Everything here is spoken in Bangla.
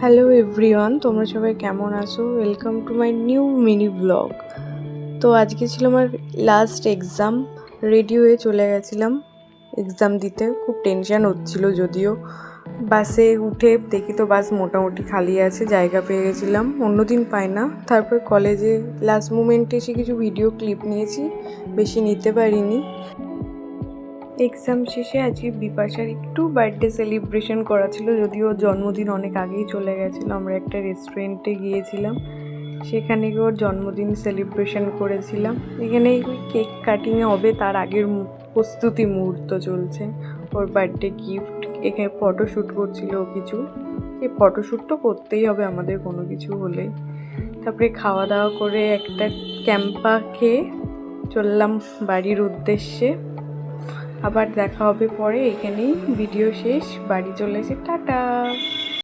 হ্যালো এভরিওয়ান, তোমরা সবাই কেমন আছো? Welcome to my new mini blog. তো আজকে ছিল আমার লাস্ট এক্সাম। রেডি হয়ে চলে গেছিলাম এক্সাম দিতে। খুব টেনশান হচ্ছিল, যদিও বাসে উঠে দেখি তো বাস মোটামুটি খালি আছে, জায়গা পেয়ে গেছিলাম, অন্যদিন পাই না। তারপর কলেজে লাস্ট মোমেন্টে এসে কিছু ভিডিও ক্লিপ নিয়েছি, বেশি নিতে পারিনি। এক্সাম শেষে আজকে বিপাশার একটু বার্থডে সেলিব্রেশন করা ছিল, যদিও জন্মদিন অনেক আগেই চলে গেছিলো। আমরা একটা রেস্টুরেন্টে গিয়েছিলাম, সেখানে গিয়ে ওর জন্মদিন সেলিব্রেশন করেছিলাম। এখানে কেক কাটিংয়ে হবে, তার আগের প্রস্তুতি মুহূর্ত চলছে। ওর বার্থডে গিফট, এখানে ফটোশ্যুট করছিল কিছু। এই ফটোশ্যুট তো করতেই হবে আমাদের কোনো কিছু হলে। তারপরে খাওয়া দাওয়া করে একটা ক্যাম্পা খেয়ে চললাম বাড়ির উদ্দেশ্যে। আবার দেখা হবে পরে। এখানেই ভিডিও শেষ, বাড়ি চলে এসে টাটা।